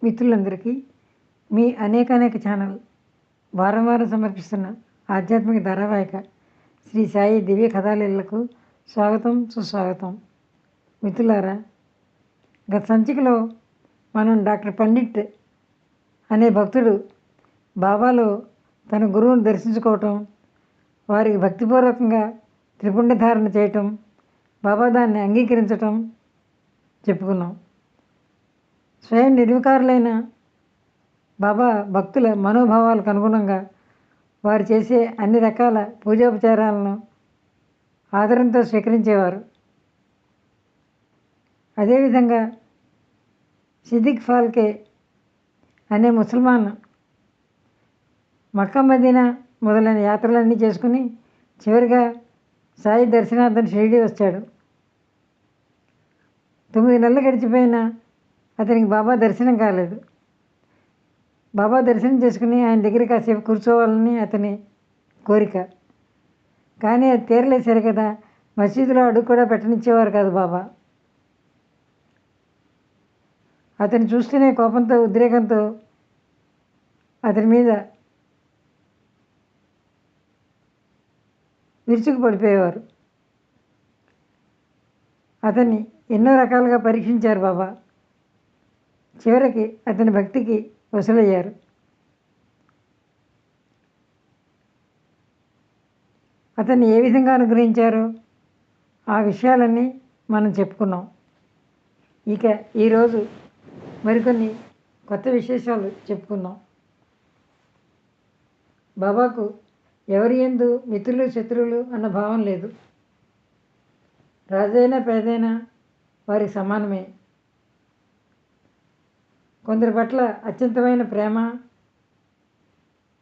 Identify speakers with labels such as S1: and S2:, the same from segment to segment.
S1: మిత్రులందరికీ మీ అనేక ఛానల్ వారం వారం సమర్పిస్తున్న ఆధ్యాత్మిక ధారావాహిక శ్రీ సాయి దివ్య కథాలీలకు స్వాగతం సుస్వాగతం. మిత్రులారా, గత సంచికలో మనం డాక్టర్ పండిట్ అనే భక్తుడు బాబాలో తన గురువును దర్శించుకోవటం, వారికి భక్తిపూర్వకంగా త్రిపుండ ధారణ చేయటం, బాబా దాన్ని అంగీకరించటం చెప్పుకున్నాం. స్వయం నిర్వికారులైన బాబా భక్తుల మనోభావాలకు అనుగుణంగా వారు చేసే అన్ని రకాల పూజోపచారాలను ఆదరంతో స్వీకరించేవారు. అదేవిధంగా సిద్దిక్ ఫాల్కే అనే ముసల్మాన్ మక్కా మదీనా మొదలైన యాత్రలన్నీ చేసుకుని చివరిగా సాయి దర్శనార్థం షిరిడీ వచ్చాడు. 9 నెలలు గడిచిపోయినా అతనికి బాబా దర్శనం కాలేదు. బాబా దర్శనం చేసుకుని ఆయన దగ్గర కాసేపు కూర్చోవాలని అతని కోరిక. కానీ అది తీరలేదు సరే కదా, మసీదులో అడుగు కూడా పెట్టనిచ్చేవారు కాదు బాబా. అతను చూస్తూనే కోపంతో ఉద్రేకంతో అతని మీద విరుచుకు పడిపోయేవారు. అతన్ని ఎన్నో రకాలుగా పరీక్షించారు బాబా. చివరికి అతని భక్తికి వసూలయ్యారు. అతన్ని ఏ విధంగా అనుగ్రహించారో ఆ విషయాలన్నీ మనం చెప్పుకున్నాం. ఇక ఈరోజు మరికొన్ని కొత్త విశేషాలు చెప్పుకుందాం. బాబాకు ఎవరి యందు మిత్రులు శత్రువులు అన్న భావం లేదు. రాజైనా పేదైనా వారికి సమానమే. కొందరి పట్ల అత్యంతమైన ప్రేమ,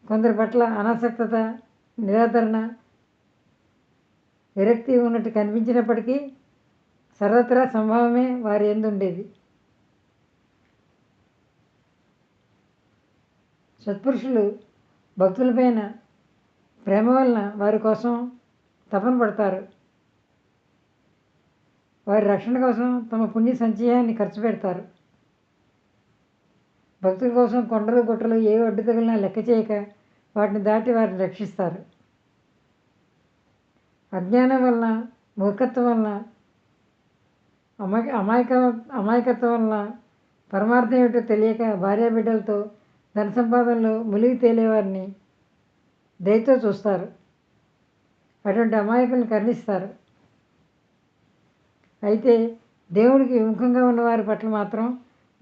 S1: కొందరి పట్ల అనాసక్తత, నిరాదరణ, విరక్తి ఉన్నట్టు కనిపించినప్పటికీ సర్వత్రా సంభావమే వారి యందు ఉండేది. సత్పురుషులు భక్తులపైన ప్రేమ వలన వారి కోసం తపన పడతారు. వారి రక్షణ కోసం తమ పుణ్య సంచయాన్ని ఖర్చు పెడతారు. భక్తుల కోసం కొండలు గుట్టలు ఏ అడ్డు తగిలినా లెక్క చేయక వాటిని దాటి వారిని రక్షిస్తారు. అజ్ఞానం వలన, మూర్ఖత్వం వలన, అమాయకత్వం వలన పరమార్థం ఏమిటో తెలియక భార్యాబిడ్డలతో ధన సంపాదనలో మునిగి తేలేవారిని దయతో చూస్తారు. అటువంటి అమాయకులను కరుణిస్తారు. అయితే దేవుడికి విముఖంగా ఉన్న వారి పట్ల మాత్రం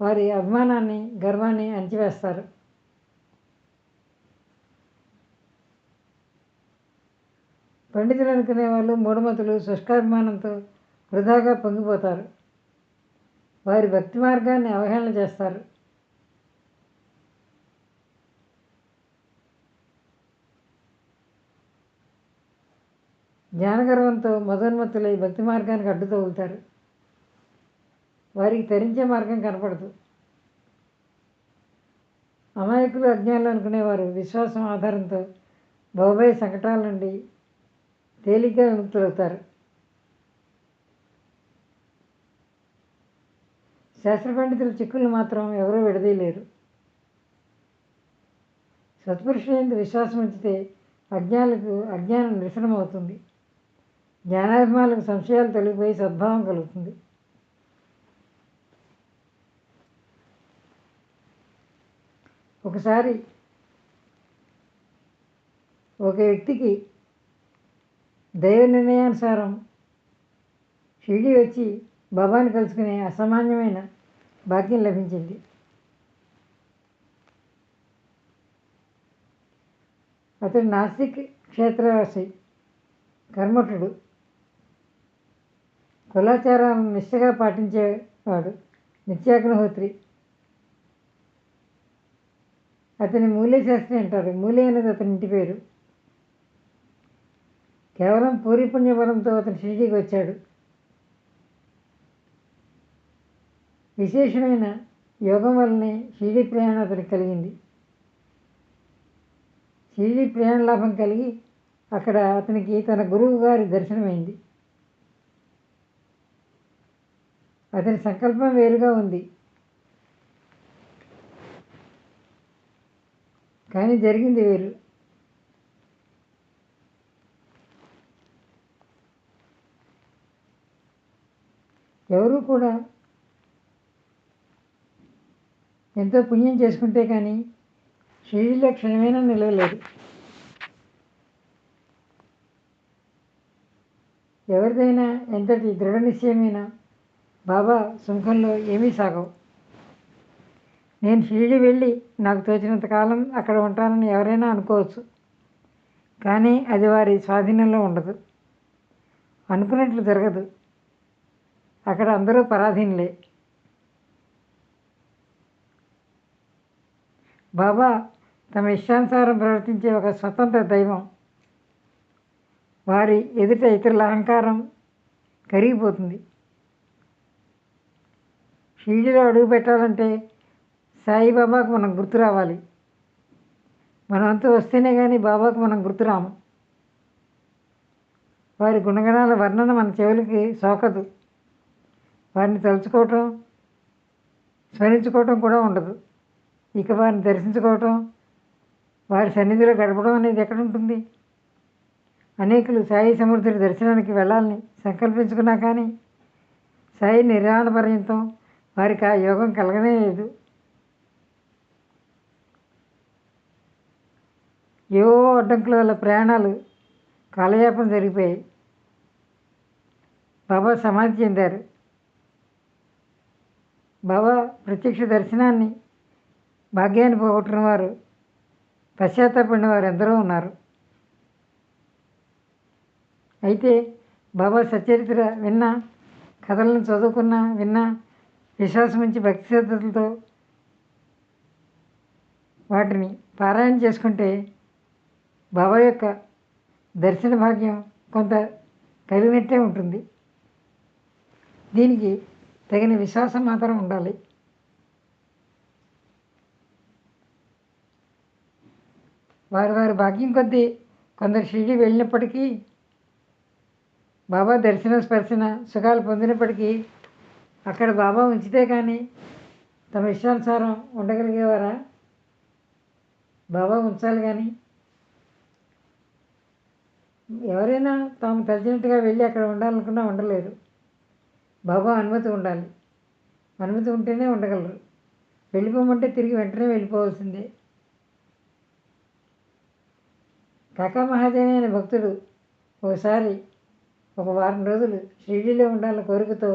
S1: వారి అభిమానాన్ని, గర్వాన్ని అణిచివేస్తారు. పండితులు అనుకునే వాళ్ళు మూఢమతులు శుష్కాభిమానంతో వృధాగా పొంగిపోతారు. వారి భక్తి మార్గాన్ని అవహేళన చేస్తారు. జ్ఞానగర్వంతో మదోన్మత్తులై భక్తి మార్గానికి అడ్డు తగులుతారు. వారికి తరించే మార్గం కనపడదు. అమాయకులు, అజ్ఞానులు అనుకునేవారు విశ్వాసం ఆధారంతో భవభయ సంకటాల నుండి తేలిగ్గా విముక్తులవుతారు. శాస్త్ర పండితుల చిక్కులు మాత్రం ఎవరూ విడదీయలేరు. సత్పురుషులందు విశ్వాసం ఉంచితే అజ్ఞానులకు అజ్ఞానం నిరసనమవుతుంది. జ్ఞానాభిమానులకు సంశయాలు తొలగిపోయి సద్భావం కలుగుతుంది. ఒకసారి ఒక వ్యక్తికి దైవ నిర్ణయానుసారం షిరిడీ వచ్చి బాబాని కలుసుకునే అసామాన్యమైన భాగ్యం లభించింది. అతడు నాసిక్ క్షేత్రవాసి, కర్మఠుడు, కులాచారాలను నిష్ఠగా పాటించేవాడు, నిత్యాగ్నిహోత్రి. అతని మూలే శాస్త్రి అంటారు. మూలే అనేది అతని ఇంటి పేరు. కేవలం పూర్వపుణ్య బలంతో అతను షిరిడీకి వచ్చాడు. విశేషమైన యోగం వల్లనే షిరిడీ ప్రయాణం అతనికి కలిగింది. షిరిడీ ప్రయాణ లాభం కలిగి అక్కడ అతనికి తన గురువు గారి దర్శనమైంది. అతని సంకల్పం వేరుగా ఉంది. కానీ జరిగింది వేరు. ఎవరూ కూడా ఎంతో పుణ్యం చేసుకుంటే కానీ షిరిడీలో క్షణమైనా నిలవలేదు. ఎవరిదైనా ఎంతటి దృఢ నిశ్చయమైనా బాబా సుంఖంలో ఏమీ సాగవు. నేను షిరిడి వెళ్ళి నాకు తోచినంత కాలం అక్కడ ఉంటానని ఎవరైనా అనుకోవచ్చు, కానీ అది వారి స్వాధీనంలో ఉండదు. అనుకున్నట్లు జరగదు. అక్కడ అందరూ పరాధీనులే. బాబా తమ ఇష్టానుసారం ప్రవర్తించే ఒక స్వతంత్ర దైవం. వారి ఎదుట ఇతరుల అహంకారం కరిగిపోతుంది. షిరిడీలో అడుగు పెట్టాలంటే సాయిబాబాకు మనం గుర్తు రావాలి. మనమంతా వస్తేనే కానీ బాబాకు మనం గుర్తురాము. వారి గుణగణాల వర్ణన మన చెవులకి సోకదు. వారిని తలుచుకోవటం, స్మరించుకోవటం కూడా ఉండదు. ఇక వారిని దర్శించుకోవటం, వారి సన్నిధిలో గడపడం అనేది ఎక్కడుంటుంది? అనేకులు సాయి సమర్థుడి దర్శనానికి వెళ్ళాలని సంకల్పించుకున్నా కానీ సాయి నిర్వాణ పర్యంతం వారికి ఆ యోగం కలగనే లేదు. ఏవో అడ్డంకుల వల్ల ప్రయాణాలు కాలయాపన జరిగిపోయాయి. బాబా సమాధి చెందారు. బాబా ప్రత్యక్ష దర్శనాన్ని భాగ్యాన్ని పోగొట్టిన వారు, పశ్చాత్తాపడిన వారు ఎందరో ఉన్నారు. అయితే బాబా సచరిత్ర విన్నా, కథలను చదువుకున్నా విన్నా, విశ్వాసం ఉంచి భక్తి శ్రద్ధలతో వాటిని పారాయణ చేసుకుంటే బాబా యొక్క దర్శన భాగ్యం కొంత కలిగినట్టే ఉంటుంది. దీనికి తగిన విశ్వాసం మాత్రం ఉండాలి. వారి భాగ్యం కొద్దీ కొందరు షిరిడి వెళ్ళినప్పటికీ, బాబా దర్శన స్పర్శన సుఖాలు పొందినప్పటికీ అక్కడ బాబా ఉంచితే కానీ తమ ఇష్టానుసారం ఉండగలిగేవారా? బాబా ఉంచాలి కానీ. ఎవరైనా తాము తలిచినట్టుగా వెళ్ళి అక్కడ ఉండాలనుకున్నా ఉండలేరు. బాబా అనుమతి ఉండాలి. అనుమతి ఉంటేనే ఉండగలరు. వెళ్ళిపోమంటే తిరిగి వెంటనే వెళ్ళిపోవాల్సిందే. కాకా మహాదేవి అనే భక్తుడు ఒకసారి ఒక వారం రోజులు షిరిడీలో ఉండాలన్న కోరికతో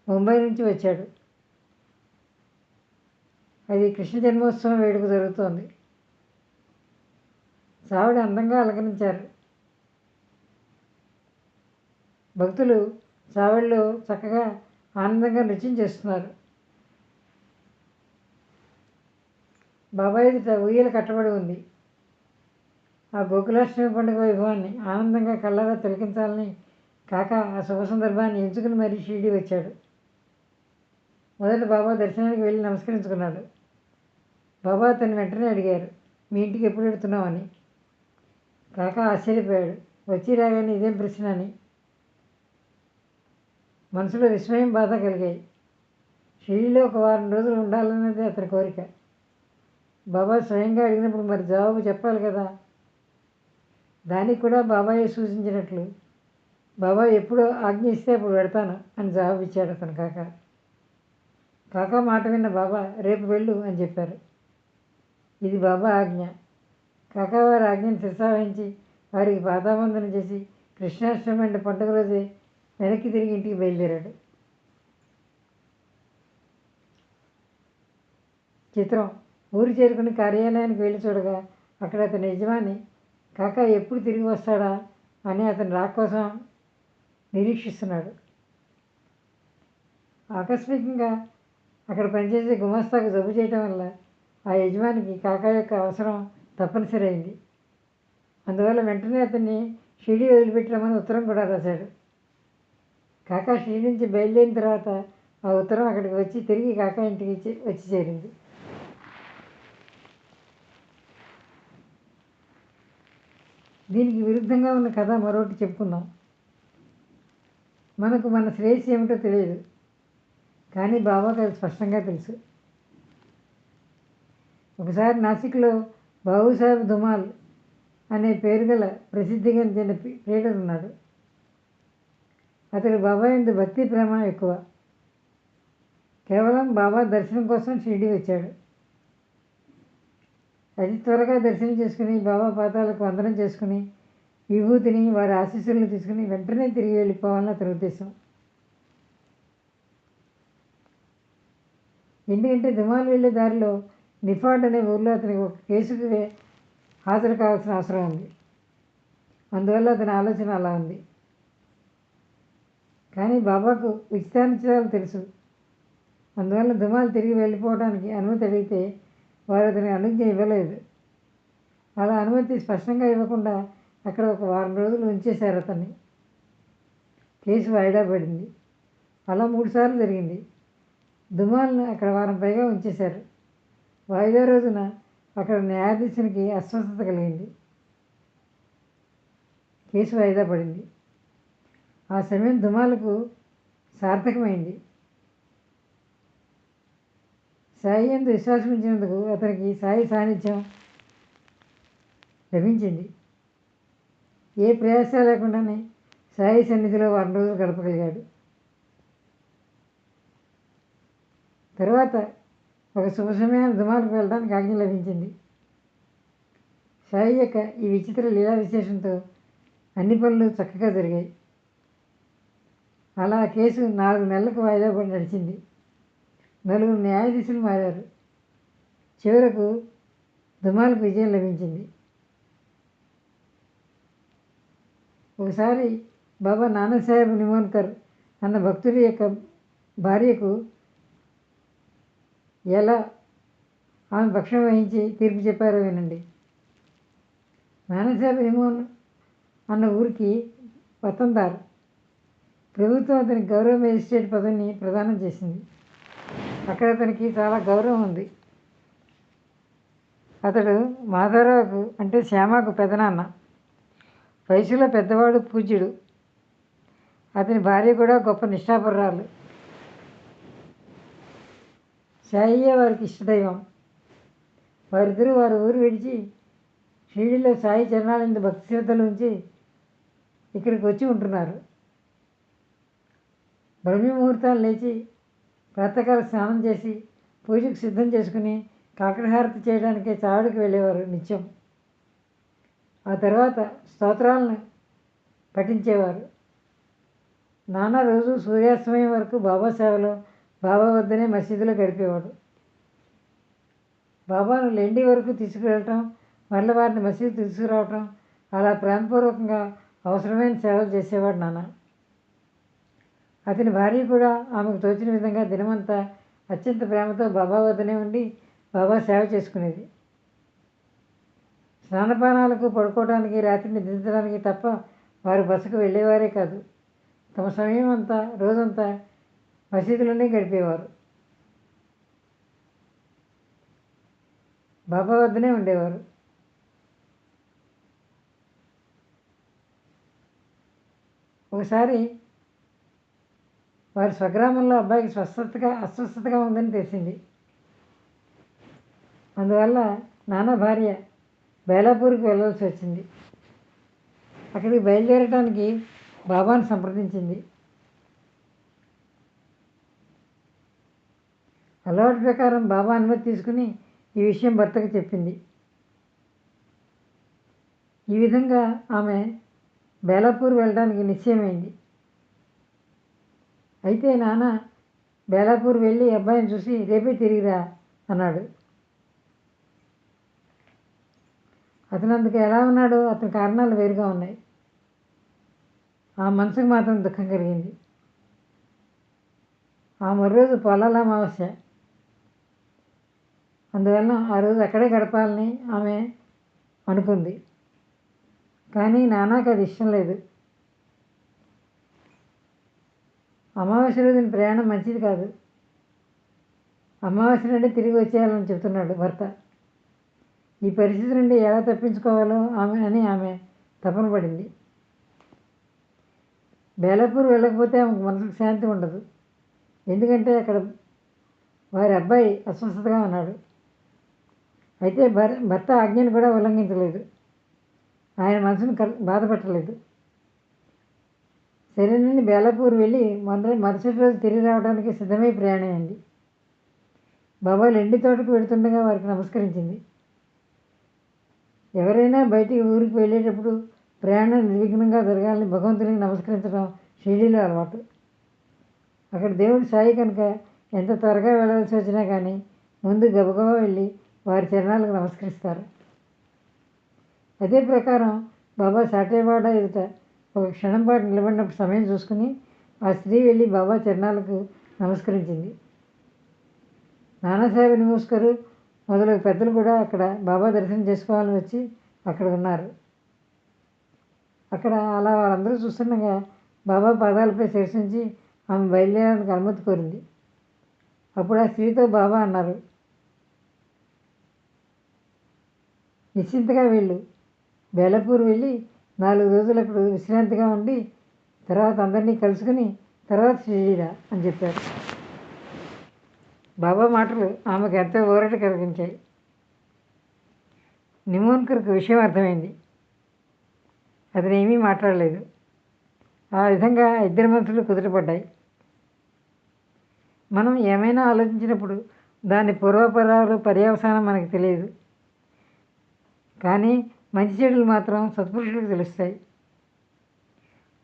S1: ముంబై నుంచి వచ్చాడు. అది కృష్ణ జన్మోత్సవం వేడుక జరుగుతోంది. సావిడ అందంగా అలంకరించారు. భక్తులు సావిడిలో చక్కగా ఆనందంగా నృత్యం చేస్తున్నారు. బాబా ఎదుట ఉయ్యల కట్టబడి ఉంది. ఆ గోకులాష్టమి పండుగ వైభవాన్ని ఆనందంగా కళ్ళారా తిలకించాలని కాక ఆ శుభ సందర్భాన్ని ఎంచుకుని మరీ షిరిడి వచ్చాడు. మొదట బాబా దర్శనానికి వెళ్ళి నమస్కరించుకున్నాడు. బాబా అతన్ని వెంటనే అడిగారు, మీ ఇంటికి ఎప్పుడు వెళుతున్నామని. కాక ఆశ్చర్యపోయాడు. వచ్చి రాగానే ఇదేం ప్రశ్న అని. మనసులో విస్మయం, బాధ కలిగాయి. షిరిడీలో ఒక వారం రోజులు ఉండాలన్నది అతని కోరిక. బాబా స్వయంగా అడిగినప్పుడు మరి జవాబు చెప్పాలి కదా. దానికి కూడా బాబాయే సూచించినట్లు, బాబా ఎప్పుడు ఆజ్ఞ ఇస్తే అప్పుడు పెడతాను అని జవాబు ఇచ్చాడు అతను కాక. కాకా మాట విన్న బాబా రేపు వెళ్ళు అని చెప్పారు. ఇది బాబా ఆజ్ఞ. కాకా వారి ఆజ్ఞను శిరసావహించి వారికి పాదాబంధన చేసి కృష్ణాష్టమి అంటే పండుగ రోజే వెనక్కి తిరిగి ఇంటికి బయలుదేరాడు. చిత్రం, ఊరు చేరుకుని కార్యాలయానికి వెళ్ళి చూడగా అక్కడ అతని యజమాని కాకా ఎప్పుడు తిరిగి వస్తాడా అని అతని రాక కోసం నిరీక్షిస్తున్నాడు. ఆకస్మికంగా అక్కడ పనిచేసే గుమాస్తాకు జబ్బు చేయటం వల్ల ఆ యజమానికి కాకా యొక్క అవసరం తప్పనిసరి అయింది. అందువల్ల వెంటనే అతన్ని షిరిడి వదిలిపెట్టమని ఉత్తరం కూడా రాశాడు. కాకా షిరిడి నుంచి బయలుదేరిన తర్వాత ఆ ఉత్తరం అక్కడికి వచ్చి తిరిగి కాకా ఇంటికి వచ్చి చేరింది. దీనికి విరుద్ధంగా ఉన్న కథ మరొకటి చెప్పుకుందాం. మనకు మన శ్రేయస్సు ఏమిటో తెలియదు, కానీ బాబాకు అది స్పష్టంగా తెలుసు. ఒకసారి నాసిక్లో బాబుసాహెబ్ ధుమాల్ అనే పేరు గల ప్రసిద్ధిగాంచిన ప్లేడర్ ఉన్నాడు. అతడు బాబా యందు భక్తి ప్రేమ ఎక్కువ. కేవలం బాబా దర్శనం కోసం షిరిడి వచ్చాడు. అతి త్వరగా దర్శనం చేసుకుని బాబా పాదాలకు వందనం చేసుకుని విభూతిని వారి ఆశీస్సులను తీసుకుని వెంటనే తిరిగి వెళ్ళిపోవాలని అతని ఉద్దేశం. ఎందుకంటే ధుమాల్ వెళ్ళే దారిలో నిఫాడ్ అనే ఊళ్ళో అతనికి ఒక కేసుకు హాజరు కావాల్సిన అవసరం ఉంది. అందువల్ల అతని ఆలోచన అలా ఉంది. కానీ బాబాకు ఉచితానుచితాలు తెలుసు. అందువల్ల ధుమాల్ తిరిగి వెళ్ళిపోవడానికి అనుమతి అడిగితే వారు అతనికి అనుజ్ఞ ఇవ్వలేదు. అలా అనుమతి స్పష్టంగా ఇవ్వకుండా అక్కడ ఒక వారం రోజులు ఉంచేశారు అతన్ని. కేసు వాయిదా పడింది. అలా 3 సార్లు జరిగింది. ధుమాల్ను అక్కడ వారం పైగా ఉంచేశారు. వాయిదా రోజున అక్కడ న్యాయాధీశునికి అస్వస్థత కలిగింది. కేసు వాయిదా పడింది. ఆ సమయం ధుమాలకు సార్థకమైంది. సాయి యందు విశ్వాసం ఉంచినందుకు అతనికి సాయి సాన్నిధ్యం లభించింది. ఏ ప్రయాస లేకుండానే సాయి సన్నిధిలో వారం రోజులు గడపగలిగాడు. తర్వాత ఒక శుభ సమయాన్ని ధుమాలకు వెళ్ళడానికి ఆజ్ఞ లభించింది. సాయి యొక్క ఈ విచిత్ర లీలా విశేషంతో అన్ని పనులు చక్కగా జరిగాయి. అలా కేసు 4 నెలలకు వాయిదా పడి నడిచింది. 4 న్యాయాధీశులు మారారు. చివరకు ధుమాలకు విజయం లభించింది. ఒకసారి బాబా నానాసాహెబ్ నిమోన్కర్ అన్న భక్తుడి యొక్క భార్యకు ఎలా ఆమె పక్షం వహించి తీర్పు చెప్పారో వినండి. నానాసాహెబ్ నిమోన్ అన్న ఊరికి వతందార్. ప్రభుత్వం అతనికి గౌరవ మేజిస్ట్రేట్ పదవిని ప్రదానం చేసింది. అక్కడ అతనికి చాలా గౌరవం ఉంది. అతడు మాధవరావుకు అంటే శ్యామకు పెదనాన్న. వయసులో పెద్దవాడు, పూజ్యుడు. అతని భార్య కూడా గొప్ప నిష్ఠాపరురాలు. సాయియే వారికి ఇష్టదైవం. వారిద్దరూ వారి ఊరు విడిచి షిరిడీలో సాయి చరణాలందు భక్తి శ్రద్ధలు ఉంచి ఇక్కడికి వచ్చి ఉంటున్నారు. బ్రహ్మ ముహూర్తాలు లేచి ప్రాతకాల స్నానం చేసి పూజకు సిద్ధం చేసుకుని కాకరహారతి చేయడానికే చావుడికి వెళ్ళేవారు నిత్యం. ఆ తర్వాత స్తోత్రాలను పఠించేవారు. నాన్న రోజు సూర్యాస్తమయం వరకు బాబా సేవలో బాబా వద్దనే మసీదులో గడిపేవాడు. బాబాను లెండి వరకు తీసుకువెళ్ళటం, మళ్ళీ వారిని మసీదు తీసుకురావటం, అలా ప్రేమపూర్వకంగా అవసరమైన సేవలు చేసేవాడు నాన్న. అతని భార్య కూడా ఆమెకు తోచిన విధంగా దినమంతా అత్యంత ప్రేమతో బాబా వద్దనే ఉండి బాబా సేవ చేసుకునేది. స్నానపానాలకు, పడుకోవడానికి, రాత్రి నిద్రించడానికి తప్ప వారు బసకు వెళ్ళేవారే కాదు. తమ సమయం అంతా రోజంతా మసీదులోనే గడిపేవారు. బాబా వద్దనే ఉండేవారు. ఒకసారి వారి స్వగ్రామంలో అబ్బాయికి అస్వస్థతగా ఉందని తెలిసింది. అందువల్ల నాన్న భార్య బైలాపూర్కి వెళ్ళాల్సి వచ్చింది. అక్కడికి బయలుదేరటానికి బాబాను సంప్రదించింది. అలవాటు ప్రకారం బాబా అనుమతి తీసుకుని ఈ విషయం భర్తకు చెప్పింది. ఈ విధంగా ఆమె బైలాపూర్ వెళ్ళడానికి నిశ్చయమైంది. అయితే నాన్న బైలాపూర్ వెళ్ళి అబ్బాయిని చూసి రేపే తిరిగిరా అన్నాడు. అతను అందుకు ఎలా ఉన్నాడో అతని కారణాలు వేరుగా ఉన్నాయి. ఆ మనసుకు మాత్రం దుఃఖం కలిగింది. ఆ మరోజు పొలాల అమావాస్య. అందువలన ఆ రోజు అక్కడే గడపాలని ఆమె అనుకుంది. కానీ నాన్నకు అది ఇష్టం లేదు. అమావాస్య రోజున ప్రయాణం మంచిది కాదు. అమావాస్య నుండి తిరిగి వచ్చేయాలని చెబుతున్నాడు భర్త. ఈ పరిస్థితి నుండి ఎలా తప్పించుకోవాలో ఆమె తపన పడింది. బైలాపూర్ వెళ్ళకపోతే ఆమెకు మనసుకు శాంతి ఉండదు. ఎందుకంటే అక్కడ వారి అబ్బాయి అస్వస్థతగా ఉన్నాడు. అయితే భర్త ఆజ్ఞను కూడా ఉల్లంఘించలేదు. ఆయన మనసును బాధపెట్టలేదు. సరేనని బేలాపూర్ వెళ్ళి మరుసటి రోజు తిరిగి రావడానికి సిద్ధమై ప్రయాణమైంది. బాబా ఎండి తోటకు వెళుతుండగా వారికి నమస్కరించింది. ఎవరైనా బయటికి ఊరికి వెళ్ళేటప్పుడు ప్రయాణం నిర్విఘ్నంగా జరగాలని భగవంతునికి నమస్కరించడం షిరిడీలో అలవాటు. అక్కడ దేవుడి సాయి కనుక ఎంత త్వరగా వెళ్ళాల్సి వచ్చినా కానీ ముందు గబగబా వెళ్ళి వారి చరణాలకు నమస్కరిస్తారు. అదే ప్రకారం బాబా సాటేవాడ ఎదుట ఒక క్షణం పాటు నిలబడినప్పుడు సమయం చూసుకుని ఆ స్త్రీ వెళ్ళి బాబా చరణాలకు నమస్కరించింది. నానాసాహెబ్ నిమోస్కరు మొదలగు పెద్దలు కూడా అక్కడ బాబా దర్శనం చేసుకోవాలని వచ్చి అక్కడ ఉన్నారు. అక్కడ అలా వాళ్ళందరూ చూస్తుండగా బాబా పాదాలపై శిరసించి ఆమె బయలుదేరడానికి అనుమతి కోరింది. అప్పుడు ఆ స్త్రీతో బాబా అన్నారు, నిశ్చింతగా వెళ్ళు, బేలాపూర్ వెళ్ళి 4 రోజులు అక్కడ విశ్రాంతిగా ఉండి తర్వాత అందరినీ కలుసుకుని తర్వాత షిరిడీరా అని చెప్పారు. బాబా మాటలు ఆమెకు ఎంతో ఊరట కలిగించాయి. నిమోన్కర్కు విషయం అర్థమైంది. అతను ఏమీ మాట్లాడలేదు. ఆ విధంగా ఇద్దరి మనసులు కుదుటపడ్డాయి. మనం ఏమైనా ఆలోచించినప్పుడు దాని పూర్వపరాలు పర్యవసానం మనకు తెలియదు. కానీ మంచి చెడులు మాత్రం సత్పురుషులకు తెలుస్తాయి.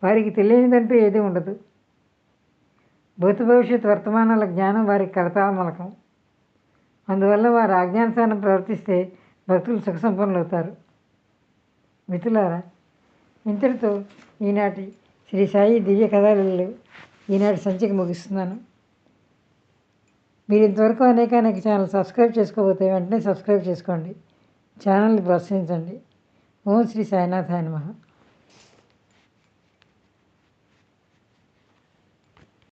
S1: వారికి తెలియనిదంటూ ఏదీ ఉండదు. భూత భవిష్యత్ వర్తమానాల జ్ఞానం వారికి కరతాళమలకం. అందువల్ల వారు ఆజ్ఞానుసారం ప్రవర్తిస్తే భక్తులు సుఖ సంపన్నులవుతారు. మిత్రులారా, ఇంతటితో ఈనాటి శ్రీ సాయి దివ్య కథలు ఈనాటి సంచిక ముగిస్తున్నాను. మీరు ఇంతవరకు అనేక ఛానల్ సబ్స్క్రైబ్ చేసుకోకపోతే వెంటనే సబ్స్క్రైబ్ చేసుకోండి. ఛానల్ని ప్రోత్సహించండి. ఓం శ్రీ సాయినాథాయ నమః.